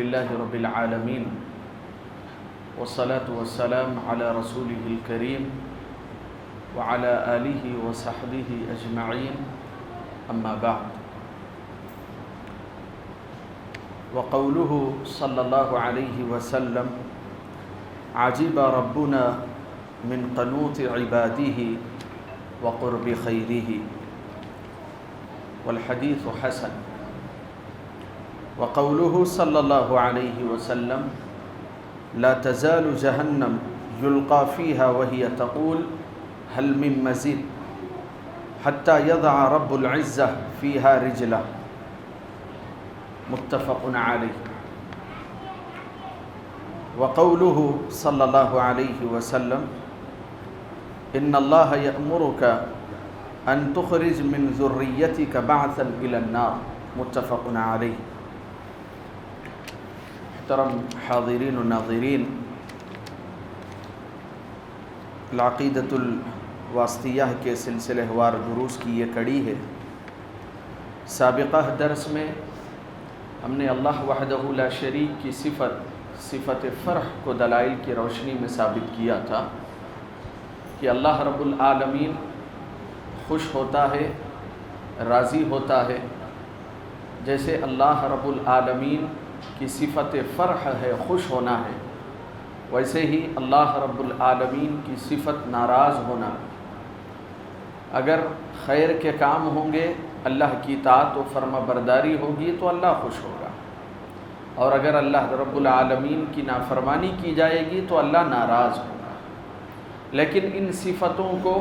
لله رب العالمين والصلاة والسلام على رسوله الكريم وعلى آله وصحبه أجمعين أما بعد وقوله صلى الله عليه وسلم عجب ربنا من قنوط عباده وقرب خيره والحديث حسن وقوله صلى الله عليه وسلم لا تزال جهنم يلقى فيها وهي تقول هل من مزيد حتى يضع رب العزة فيها رجله متفق عليه وقوله صلى الله عليه وسلم إن الله يأمرك أن تخرج من ذريتك بعثا إلى النار متفق عليه۔ محترم حاضرین و ناظرین، العقیدۃ الواسطیہ کے سلسلہ وار دروس کی یہ کڑی ہے۔ سابقہ درس میں ہم نے اللہ وحدہ لا شریک کی صفت فرح کو دلائل کی روشنی میں ثابت کیا تھا کہ اللہ رب العالمین خوش ہوتا ہے، راضی ہوتا ہے۔ جیسے اللہ رب العالمین کی صفت فرح ہے، خوش ہونا ہے، ویسے ہی اللہ رب العالمین کی صفت ناراض ہونا۔ اگر خیر کے کام ہوں گے، اللہ کی اطاعت و فرما برداری ہوگی تو اللہ خوش ہوگا، اور اگر اللہ رب العالمین کی نافرمانی کی جائے گی تو اللہ ناراض ہوگا۔ لیکن ان صفتوں کو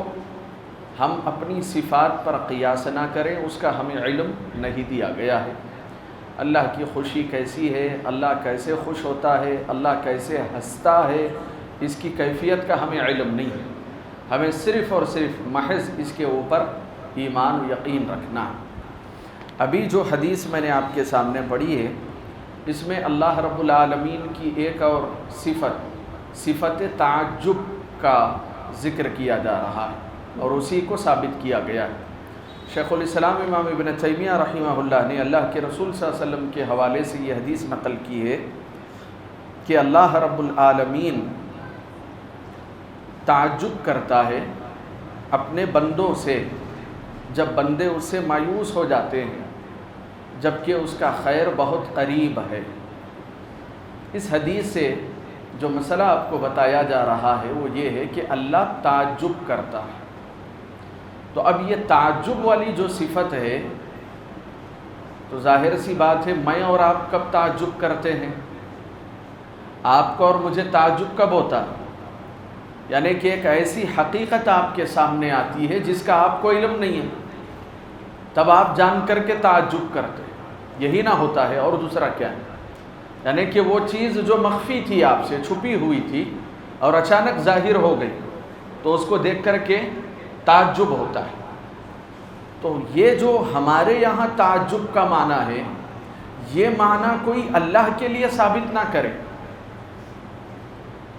ہم اپنی صفات پر قیاس نہ کریں، اس کا ہمیں علم نہیں دیا گیا ہے۔ اللہ کی خوشی کیسی ہے، اللہ کیسے خوش ہوتا ہے، اللہ کیسے ہنستا ہے، اس کی کیفیت کا ہمیں علم نہیں ہے۔ ہمیں صرف اور صرف محض اس کے اوپر ایمان و یقین رکھنا ہے۔ ابھی جو حدیث میں نے آپ کے سامنے پڑھی ہے، اس میں اللہ رب العالمین کی ایک اور صفت تعجب کا ذکر کیا جا رہا ہے، اور اسی کو ثابت کیا گیا ہے۔ شیخ الاسلام امام ابن تیمیہ رحمہ اللہ نے اللہ کے رسول صلی اللہ علیہ وسلم کے حوالے سے یہ حدیث نقل کی ہے کہ اللہ رب العالمین تعجب کرتا ہے اپنے بندوں سے جب بندے اس سے مایوس ہو جاتے ہیں، جبکہ اس کا خیر بہت قریب ہے۔ اس حدیث سے جو مسئلہ آپ کو بتایا جا رہا ہے وہ یہ ہے کہ اللہ تعجب کرتا ہے۔ تو اب یہ تعجب والی جو صفت ہے، تو ظاہر سی بات ہے میں اور آپ کب تعجب کرتے ہیں؟ آپ کو اور مجھے تعجب کب ہوتا ہے؟ یعنی کہ ایک ایسی حقیقت آپ کے سامنے آتی ہے جس کا آپ کو علم نہیں ہے، تب آپ جان کر کے تعجب کرتے ہیں۔ یہی نہ ہوتا ہے اور دوسرا کیا ہے؟ یعنی کہ وہ چیز جو مخفی تھی، آپ سے چھپی ہوئی تھی اور اچانک ظاہر ہو گئی، تو اس کو دیکھ کر کے تعجب ہوتا ہے۔ تو یہ جو ہمارے یہاں تعجب کا معنی ہے، یہ معنی کوئی اللہ کے لیے ثابت نہ کرے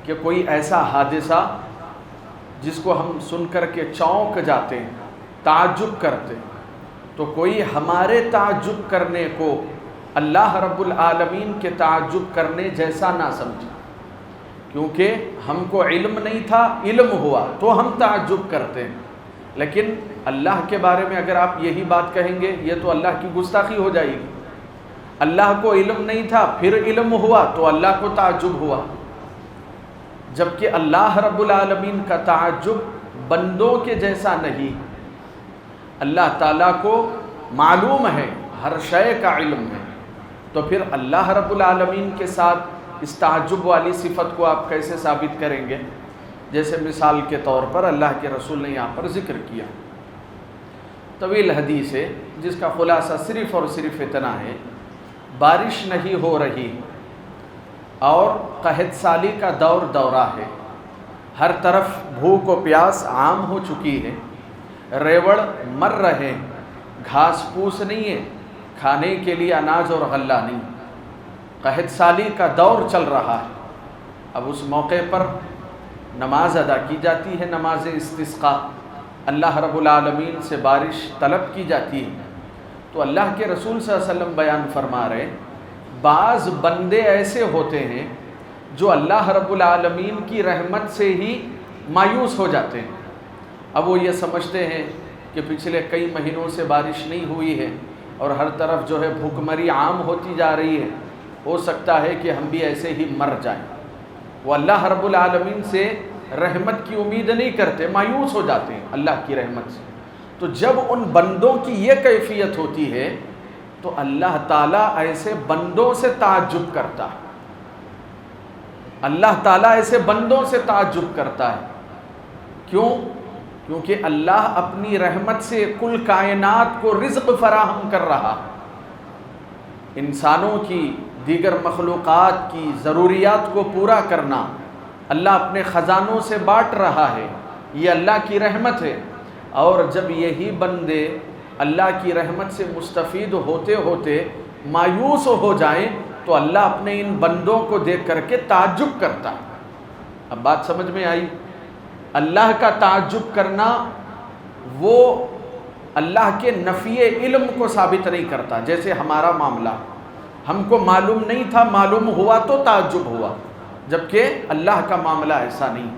کہ کوئی ایسا حادثہ جس کو ہم سن کر کے چونک جاتے ہیں، تعجب کرتے ہیں، تو کوئی ہمارے تعجب کرنے کو اللہ رب العالمین کے تعجب کرنے جیسا نہ سمجھے، کیونکہ ہم کو علم نہیں تھا، علم ہوا تو ہم تعجب کرتے ہیں۔ لیکن اللہ کے بارے میں اگر آپ یہی بات کہیں گے، یہ تو اللہ کی گستاخی ہو جائے گی۔ اللہ کو علم نہیں تھا، پھر علم ہوا تو اللہ کو تعجب ہوا، جبکہ اللہ رب العالمین کا تعجب بندوں کے جیسا نہیں۔ اللہ تعالیٰ کو معلوم ہے، ہر شے کا علم ہے، تو پھر اللہ رب العالمین کے ساتھ اس تعجب والی صفت کو آپ کیسے ثابت کریں گے؟ جیسے مثال کے طور پر اللہ کے رسول نے یہاں پر ذکر کیا، طویل حدیث ہے جس کا خلاصہ صرف اور صرف اتنا ہے، بارش نہیں ہو رہی اور قحط سالی کا دورہ ہے، ہر طرف بھوک و پیاس عام ہو چکی ہے، ریوڑ مر رہے، گھاس پھوس نہیں ہے، کھانے کے لیے اناج اور غلہ نہیں، قحط سالی کا دور چل رہا ہے۔ اب اس موقع پر نماز ادا کی جاتی ہے، نماز استسقاء، اللہ رب العالمین سے بارش طلب کی جاتی ہے۔ تو اللہ کے رسول صلی اللہ علیہ وسلم بیان فرما رہے، بعض بندے ایسے ہوتے ہیں جو اللہ رب العالمین کی رحمت سے ہی مایوس ہو جاتے ہیں۔ اب وہ یہ سمجھتے ہیں کہ پچھلے کئی مہینوں سے بارش نہیں ہوئی ہے اور ہر طرف جو ہے بھوک مری عام ہوتی جا رہی ہے، ہو سکتا ہے کہ ہم بھی ایسے ہی مر جائیں۔ وہ اللہ رب العالمین سے رحمت کی امید نہیں کرتے، مایوس ہو جاتے ہیں اللہ کی رحمت سے۔ تو جب ان بندوں کی یہ کیفیت ہوتی ہے تو اللہ تعالیٰ ایسے بندوں سے تعجب کرتا ہے۔ اللہ تعالیٰ ایسے بندوں سے تعجب کرتا ہے۔ کیوں؟ کیونکہ اللہ اپنی رحمت سے کل کائنات کو رزق فراہم کر رہا، انسانوں کی، دیگر مخلوقات کی ضروریات کو پورا کرنا اللہ اپنے خزانوں سے بانٹ رہا ہے، یہ اللہ کی رحمت ہے۔ اور جب یہی بندے اللہ کی رحمت سے مستفید ہوتے ہوتے مایوس ہو جائیں تو اللہ اپنے ان بندوں کو دیکھ کر کے تعجب کرتا ہے۔ اب بات سمجھ میں آئی؟ اللہ کا تعجب کرنا وہ اللہ کے نفی علم کو ثابت نہیں کرتا۔ جیسے ہمارا معاملہ، ہم کو معلوم نہیں تھا، معلوم ہوا تو تعجب ہوا، جبکہ اللہ کا معاملہ ایسا نہیں۔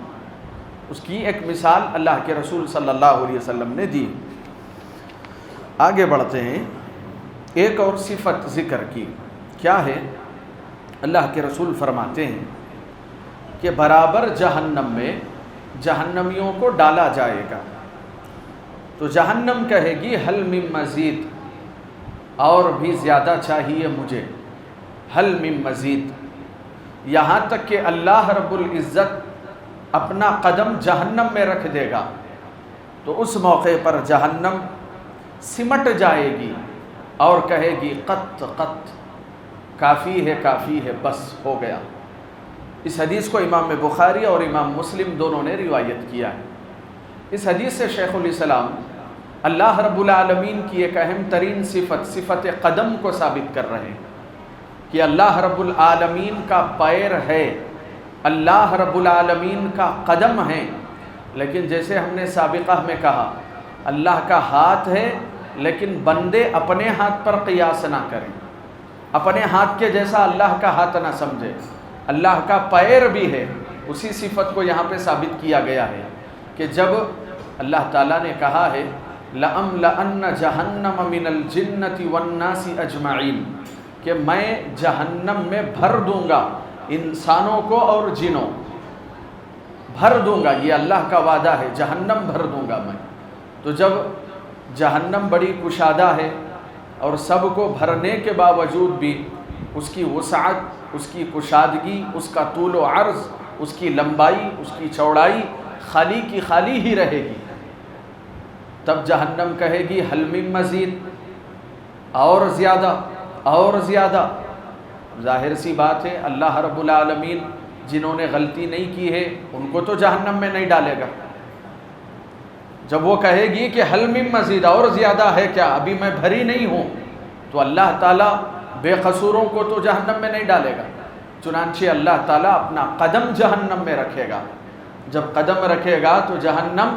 اس کی ایک مثال اللہ کے رسول صلی اللہ علیہ وسلم نے دی۔ آگے بڑھتے ہیں، ایک اور صفت ذکر کی، کیا ہے؟ اللہ کے رسول فرماتے ہیں کہ برابر جہنم میں جہنمیوں کو ڈالا جائے گا تو جہنم کہے گی حل من مزید، اور بھی زیادہ چاہیے مجھے، حل من مزید، یہاں تک کہ اللہ رب العزت اپنا قدم جہنم میں رکھ دے گا تو اس موقع پر جہنم سمٹ جائے گی اور کہے گی قط قط، کافی ہے، بس ہو گیا۔ اس حدیث کو امام بخاری اور امام مسلم دونوں نے روایت کیا ہے۔ اس حدیث سے شیخ الاسلام اللہ رب العالمین کی ایک اہم ترین صفت قدم کو ثابت کر رہے ہیں کہ اللہ رب العالمین کا پیر ہے، اللہ رب العالمین کا قدم ہے۔ لیکن جیسے ہم نے سابقہ میں کہا، اللہ کا ہاتھ ہے، لیکن بندے اپنے ہاتھ پر قیاس نہ کریں، اپنے ہاتھ کے جیسا اللہ کا ہاتھ نہ سمجھے۔ اللہ کا پیر بھی ہے، اسی صفت کو یہاں پہ ثابت کیا گیا ہے کہ جب اللہ تعالیٰ نے کہا ہے لَأَمْلَأَنَّ جَهَنَّمَ مِنَ الْجِنَّةِ وَالنَّاسِ أَجْمَعِينَ، کہ میں جہنم میں بھر دوں گا انسانوں کو اور جنوں، بھر دوں گا، یہ اللہ کا وعدہ ہے، جہنم بھر دوں گا میں۔ تو جب جہنم بڑی کشادہ ہے اور سب کو بھرنے کے باوجود بھی اس کی وسعت، اس کی کشادگی، اس کا طول و عرض، اس کی لمبائی، اس کی چوڑائی خالی کی خالی ہی رہے گی، تب جہنم کہے گی حل من مزید، اور زیادہ اور زیادہ۔ ظاہر سی بات ہے اللہ رب العالمین جنہوں نے غلطی نہیں کی ہے ان کو تو جہنم میں نہیں ڈالے گا۔ جب وہ کہے گی کہ حل من مزید، اور زیادہ ہے کیا، ابھی میں بھری نہیں ہوں، تو اللہ تعالیٰ بے قصوروں کو تو جہنم میں نہیں ڈالے گا۔ چنانچہ اللہ تعالیٰ اپنا قدم جہنم میں رکھے گا، جب قدم رکھے گا تو جہنم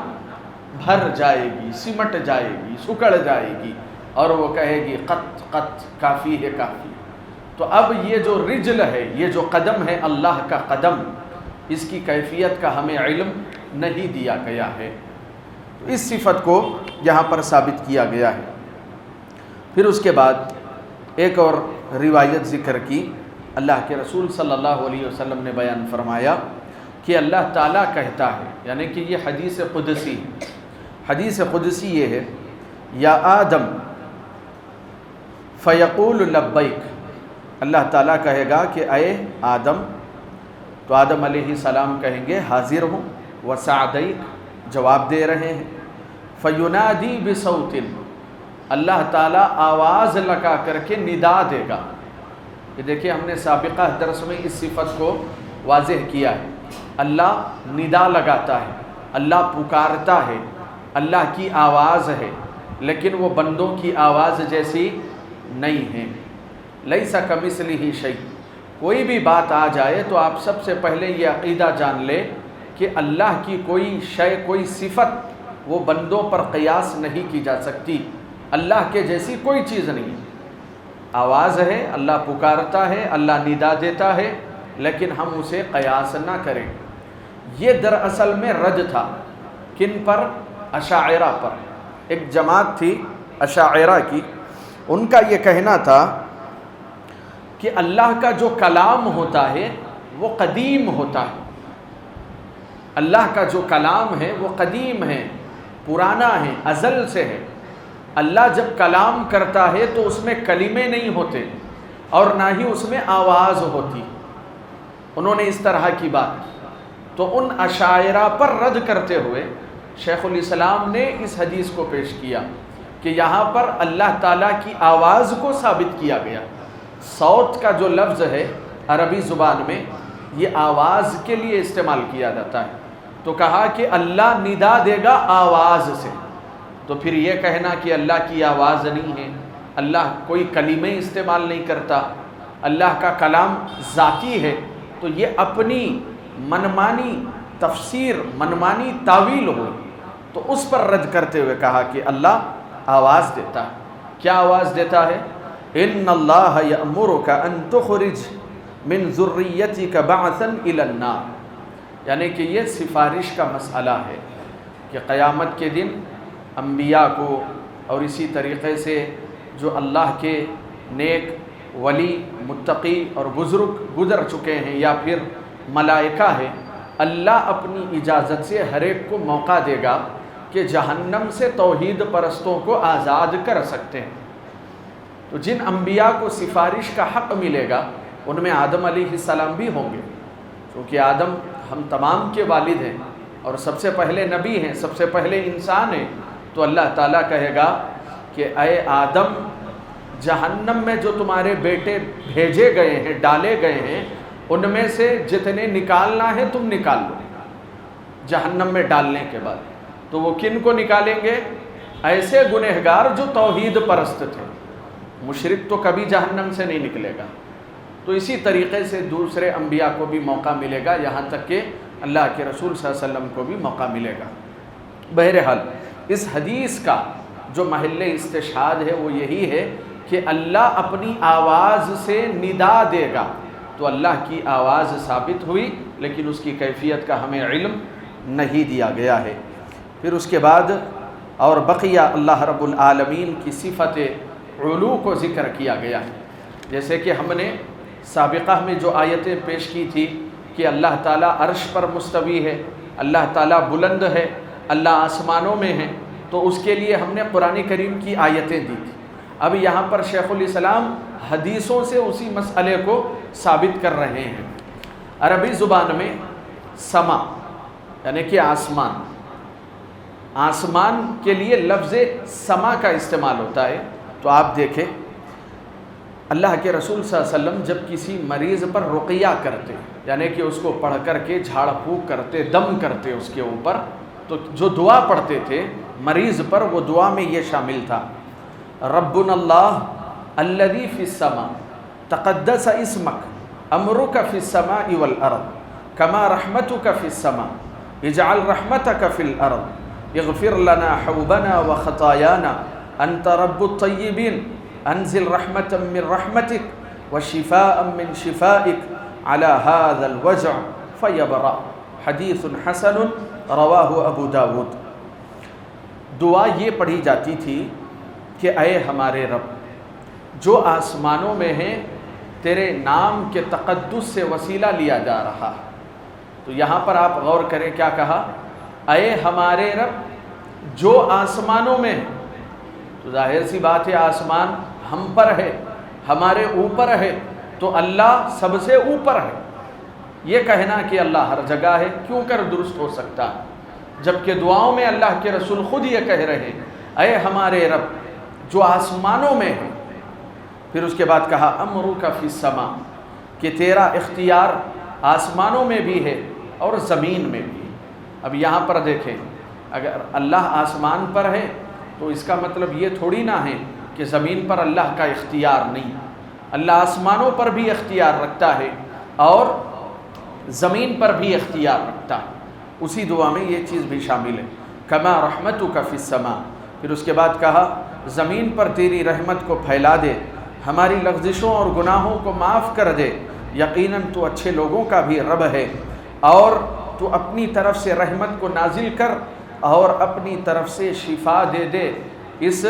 بھر جائے گی، سمٹ جائے گی، سکڑ جائے گی، اور وہ کہے گی قط قط، کافی ہے کافی۔ تو اب یہ جو رجل ہے، یہ جو قدم ہے اللہ کا قدم، اس کی کیفیت کا ہمیں علم نہیں دیا گیا ہے، تو اس صفت کو یہاں پر ثابت کیا گیا ہے۔ پھر اس کے بعد ایک اور روایت ذکر کی، اللہ کے رسول صلی اللہ علیہ وسلم نے بیان فرمایا کہ اللہ تعالیٰ کہتا ہے، یعنی کہ یہ حدیث قدسی، حدیث قدسی یہ ہے، یا آدم فیقول لبیک، اللہ تعالیٰ کہے گا کہ اے آدم، تو آدم علیہ السلام کہیں گے حاضر ہوں، وسعدیک، جواب دے رہے ہیں، فینادی بصوت، اللہ تعالیٰ آواز لگا کر کے ندا دے گا۔ یہ دیکھیں ہم نے سابقہ درس میں اس صفت کو واضح کیا ہے، اللہ ندا لگاتا ہے، اللہ پکارتا ہے، اللہ کی آواز ہے، لیکن وہ بندوں کی آواز جیسی نہیں ہے۔ لیس کمثلہ شیء، کوئی بھی بات آ جائے تو آپ سب سے پہلے یہ عقیدہ جان لے کہ اللہ کی کوئی شے، کوئی صفت وہ بندوں پر قیاس نہیں کی جا سکتی، اللہ کے جیسی کوئی چیز نہیں ہے۔ آواز ہے، اللہ پکارتا ہے، اللہ ندا دیتا ہے، لیکن ہم اسے قیاس نہ کریں۔ یہ دراصل میں رد تھا کن پر؟ اشاعرہ پر۔ ایک جماعت تھی اشاعرہ کی، ان کا یہ کہنا تھا کہ اللہ کا جو کلام ہوتا ہے وہ قدیم ہوتا ہے۔ اللہ کا جو کلام ہے وہ قدیم ہے، پرانا ہے، ازل سے ہے۔ اللہ جب کلام کرتا ہے تو اس میں کلمے نہیں ہوتے اور نہ ہی اس میں آواز ہوتی۔ انہوں نے اس طرح کی بات کی، تو ان اشاعرہ پر رد کرتے ہوئے شیخ الاسلام نے اس حدیث کو پیش کیا کہ یہاں پر اللہ تعالیٰ کی آواز کو ثابت کیا گیا۔ صوت کا جو لفظ ہے عربی زبان میں یہ آواز کے لیے استعمال کیا جاتا ہے، تو کہا کہ اللہ ندا دے گا آواز سے۔ تو پھر یہ کہنا کہ اللہ کی آواز نہیں ہے، اللہ کوئی کلمے استعمال نہیں کرتا، اللہ کا کلام ذاتی ہے، تو یہ اپنی منمانی تفسیر، منمانی تاویل ہو۔ تو اس پر رد کرتے ہوئے کہا کہ اللہ آواز دیتا ہے۔ کیا آواز دیتا ہے؟ ان اللہ یأمرک ان تخرج من ذریتک بعثا الی النار، یعنی کہ یہ سفارش کا مسئلہ ہے کہ قیامت کے دن انبیاء کو اور اسی طریقے سے جو اللہ کے نیک ولی، متقی اور بزرگ گزر چکے ہیں یا پھر ملائکہ ہے، اللہ اپنی اجازت سے ہر ایک کو موقع دے گا کہ جہنم سے توحید پرستوں کو آزاد کر سکتے ہیں۔ تو جن انبیاء کو سفارش کا حق ملے گا ان میں آدم علیہ السلام بھی ہوں گے، کیونکہ آدم ہم تمام کے والد ہیں اور سب سے پہلے نبی ہیں، سب سے پہلے انسان ہیں۔ تو اللہ تعالیٰ کہے گا کہ اے آدم، جہنم میں جو تمہارے بیٹے بھیجے گئے ہیں، ڈالے گئے ہیں، ان میں سے جتنے نکالنا ہے تم نکال لو جہنم میں ڈالنے کے بعد۔ تو وہ کن کو نکالیں گے؟ ایسے گنہگار جو توحید پرست تھے۔ مشرک تو کبھی جہنم سے نہیں نکلے گا۔ تو اسی طریقے سے دوسرے انبیاء کو بھی موقع ملے گا، یہاں تک کہ اللہ کے رسول صلی اللہ علیہ وسلم کو بھی موقع ملے گا۔ بہرحال اس حدیث کا جو محل استشہاد ہے وہ یہی ہے کہ اللہ اپنی آواز سے ندا دے گا، تو اللہ کی آواز ثابت ہوئی، لیکن اس کی کیفیت کا ہمیں علم نہیں دیا گیا ہے۔ پھر اس کے بعد اور بقیہ اللہ رب العالمین کی صفت علو کو ذکر کیا گیا ہے، جیسے کہ ہم نے سابقہ میں جو آیتیں پیش کی تھی کہ اللہ تعالیٰ عرش پر مستوی ہے، اللہ تعالیٰ بلند ہے، اللہ آسمانوں میں ہے، تو اس کے لیے ہم نے قرآن کریم کی آیتیں دی تھی۔ اب یہاں پر شیخ الاسلام حدیثوں سے اسی مسئلے کو ثابت کر رہے ہیں۔ عربی زبان میں سما یعنی کہ آسمان، آسمان کے لیے لفظ سما کا استعمال ہوتا ہے۔ تو آپ دیکھیں اللہ کے رسول صلی اللہ علیہ وسلم جب کسی مریض پر رقیہ کرتے، یعنی کہ اس کو پڑھ کر کے جھاڑ پھونک کرتے، دم کرتے اس کے اوپر، تو جو دعا پڑھتے تھے مریض پر، وہ دعا میں یہ شامل تھا: ربنا اللہ الذی فی السماء تقدس اسمک امرک فی السماء والارض کما رحمتک فی السماء اجعل رحمتک فی الارض اغفر لنا حوبنا وخطایانا انت رب الطیبین انزل رحمتا من رحمتک وشفاء من شفائک علی هذا الوجع فیبرأ۔ حدیث حسن رواہ ابو داود۔ دعا یہ پڑھی جاتی تھی کہ اے ہمارے رب، جو آسمانوں میں ہیں تیرے نام کے تقدس سے وسیلہ لیا جا رہا ہے۔ تو یہاں پر آپ غور کریں، کیا کہا؟ اے ہمارے رب جو آسمانوں میں ہیں۔ تو ظاہر سی بات ہے آسمان ہم پر ہے، ہمارے اوپر ہے، تو اللہ سب سے اوپر ہے۔ یہ کہنا کہ اللہ ہر جگہ ہے کیوں کر درست ہو سکتا ہے، جبکہ دعاؤں میں اللہ کے رسول خود یہ کہہ رہے ہیں اے ہمارے رب جو آسمانوں میں ہے۔ پھر اس کے بعد کہا امرک فی السماء، کہ تیرا اختیار آسمانوں میں بھی ہے اور زمین میں بھی ہے۔ اب یہاں پر دیکھیں، اگر اللہ آسمان پر ہے تو اس کا مطلب یہ تھوڑی نہ ہے کہ زمین پر اللہ کا اختیار نہیں۔ اللہ آسمانوں پر بھی اختیار رکھتا ہے اور زمین پر بھی اختیار رکھتا ہے۔ اسی دعا میں یہ چیز بھی شامل ہے، کما رحمتک فی السماء۔ پھر اس کے بعد کہا زمین پر تیری رحمت کو پھیلا دے، ہماری لغزشوں اور گناہوں کو معاف کر دے، یقیناً تو اچھے لوگوں کا بھی رب ہے، اور تو اپنی طرف سے رحمت کو نازل کر اور اپنی طرف سے شفا دے دے اس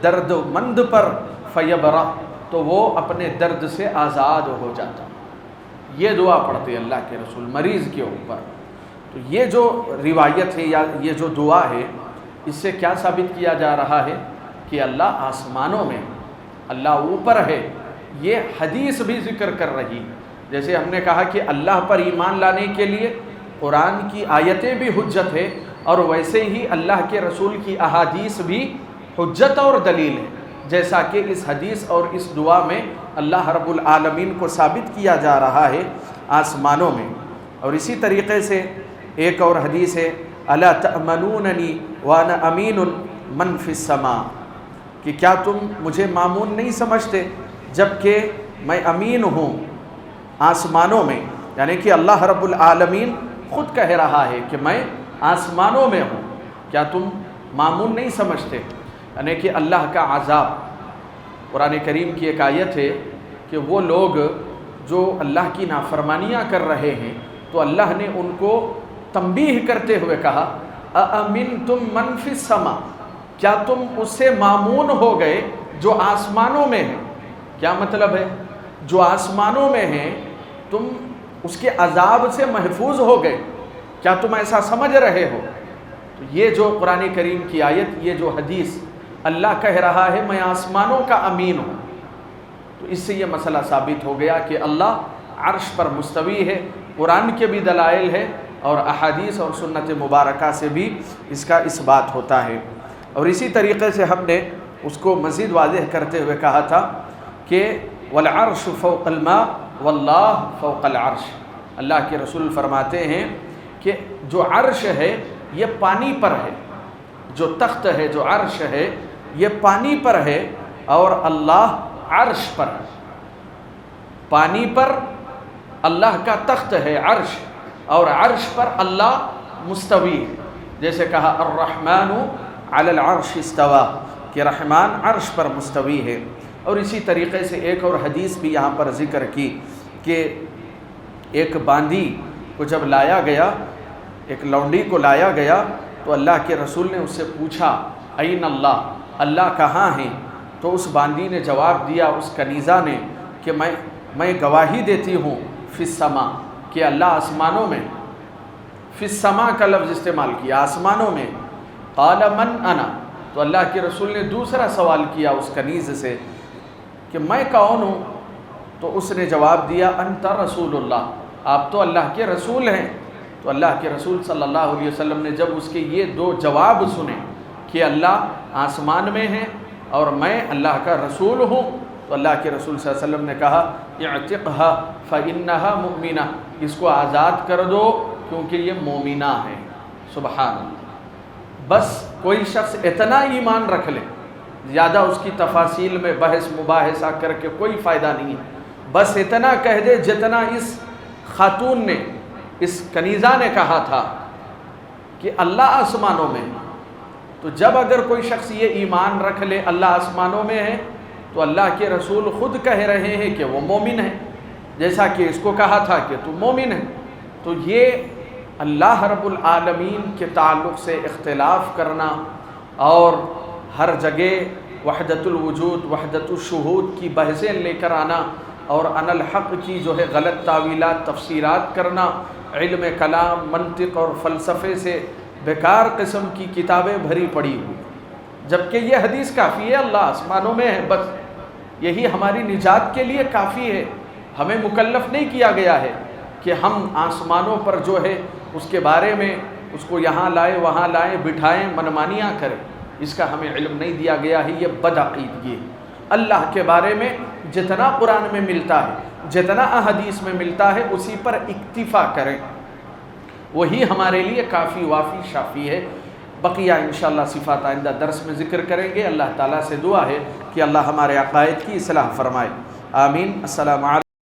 درد مند پر، فیبرا، تو وہ اپنے درد سے آزاد ہو جاتا۔ یہ دعا پڑھتے اللہ کے رسول مریض کے اوپر۔ تو یہ جو روایت ہے یا یہ جو دعا ہے، اس سے کیا ثابت کیا جا رہا ہے کہ اللہ آسمانوں میں، اللہ اوپر ہے۔ یہ حدیث بھی ذکر کر رہی، جیسے ہم نے کہا کہ اللہ پر ایمان لانے کے لیے قرآن کی آیتیں بھی حجت ہے، اور ویسے ہی اللہ کے رسول کی احادیث بھی حجت اور دلیل ہے، جیسا کہ اس حدیث اور اس دعا میں اللہ رب العالمین کو ثابت کیا جا رہا ہے آسمانوں میں۔ اور اسی طریقے سے ایک اور حدیث ہے، الا تأمنوننی وانا امین من فی السماء، کہ کیا تم مجھے مامون نہیں سمجھتے جبکہ میں امین ہوں آسمانوں میں، یعنی کہ اللہ رب العالمین خود کہہ رہا ہے کہ میں آسمانوں میں ہوں، کیا تم مامون نہیں سمجھتے؟ یعنی کہ اللہ کا عذاب، قرآن کریم کی ایک آیت ہے کہ وہ لوگ جو اللہ کی نافرمانیاں کر رہے ہیں تو اللہ نے ان کو تنبیہ کرتے ہوئے کہا اَأَمِنْتُمْ مَنْ فِي السَّمَاءِ، کیا تم اس سے مامون ہو گئے جو آسمانوں میں ہیں؟ کیا مطلب ہے؟ جو آسمانوں میں ہیں تم اس کے عذاب سے محفوظ ہو گئے، کیا تم ایسا سمجھ رہے ہو؟ تو یہ جو قرآن کریم کی آیت، یہ جو حدیث، اللہ کہہ رہا ہے میں آسمانوں کا امین ہوں، تو اس سے یہ مسئلہ ثابت ہو گیا کہ اللہ عرش پر مستوی ہے۔ قرآن کے بھی دلائل ہے اور احادیث اور سنت مبارکہ سے بھی اس کا اثبات ہوتا ہے۔ اور اسی طریقے سے ہم نے اس کو مزید واضح کرتے ہوئے کہا تھا کہ والعرش فوق الماء واللہ فوق العرش، اللہ کے رسول فرماتے ہیں کہ جو عرش ہے یہ پانی پر ہے، جو تخت ہے، جو عرش ہے یہ پانی پر ہے، اور اللہ عرش پر ہے۔ پانی پر اللہ کا تخت ہے عرش، اور عرش پر اللہ مستوی ہے، جیسے کہا الرحمن علی العرش استوى، کہ رحمان عرش پر مستوی ہے۔ اور اسی طریقے سے ایک اور حدیث بھی یہاں پر ذکر کی کہ ایک باندی کو جب لایا گیا، ایک لونڈی کو لایا گیا تو اللہ کے رسول نے اس سے پوچھا این اللہ، اللہ کہاں ہیں؟ تو اس باندی نے جواب دیا، اس کنیزہ نے، کہ میں گواہی دیتی ہوں فی السماء، کہ اللہ آسمانوں میں، فی السماء کا لفظ استعمال کیا، آسمانوں میں۔ قال من انا، تو اللہ کے رسول نے دوسرا سوال کیا اس کنیز سے کہ میں کون ہوں؟ تو اس نے جواب دیا انت رسول اللہ، آپ تو اللہ کے رسول ہیں۔ تو اللہ کے رسول صلی اللہ علیہ وسلم نے جب اس کے یہ دو جواب سنے کہ اللہ آسمان میں ہے اور میں اللہ کا رسول ہوں، تو اللہ کے رسول صلی اللہ علیہ وسلم نے کہا اعتقها فإنها مؤمنہ، اس کو آزاد کر دو کیونکہ یہ مومنہ ہے۔ سبحان اللہ۔ بس کوئی شخص اتنا ایمان رکھ لے، زیادہ اس کی تفاصیل میں بحث مباحثہ کر کے کوئی فائدہ نہیں ہے، بس اتنا کہہ دے جتنا اس خاتون نے، اس کنیزہ نے کہا تھا کہ اللہ آسمانوں میں۔ تو جب اگر کوئی شخص یہ ایمان رکھ لے اللہ آسمانوں میں ہے تو اللہ کے رسول خود کہہ رہے ہیں کہ وہ مومن ہے، جیسا کہ اس کو کہا تھا کہ تو مومن ہے۔ تو یہ اللہ رب العالمین کے تعلق سے اختلاف کرنا اور ہر جگہ وحدت الوجود، وحدت الشہود کی بحثیں لے کر آنا اور ان الحق کی جو ہے غلط تعویلات، تفسیرات کرنا، علم کلام، منطق اور فلسفے سے بیکار قسم کی کتابیں بھری پڑی ہوئی، جبکہ یہ حدیث کافی ہے، اللہ آسمانوں میں ہے، بس یہی ہماری نجات کے لیے کافی ہے۔ ہمیں مکلف نہیں کیا گیا ہے کہ ہم آسمانوں پر جو ہے اس کے بارے میں اس کو یہاں لائیں وہاں لائیں، بٹھائیں، منمانیاں کریں، اس کا ہمیں علم نہیں دیا گیا ہے۔ یہ بدعقیدگی ہے۔ اللہ کے بارے میں جتنا قرآن میں ملتا ہے، جتنا احادیث میں ملتا ہے، اسی پر اکتفا کریں، وہی ہمارے لیے کافی وافی شافی ہے۔ بقیہ انشاءاللہ صفات آئندہ درس میں ذکر کریں گے۔ اللہ تعالیٰ سے دعا ہے کہ اللہ ہمارے عقائد کی اصلاح فرمائے، آمین۔ السلام علیکم۔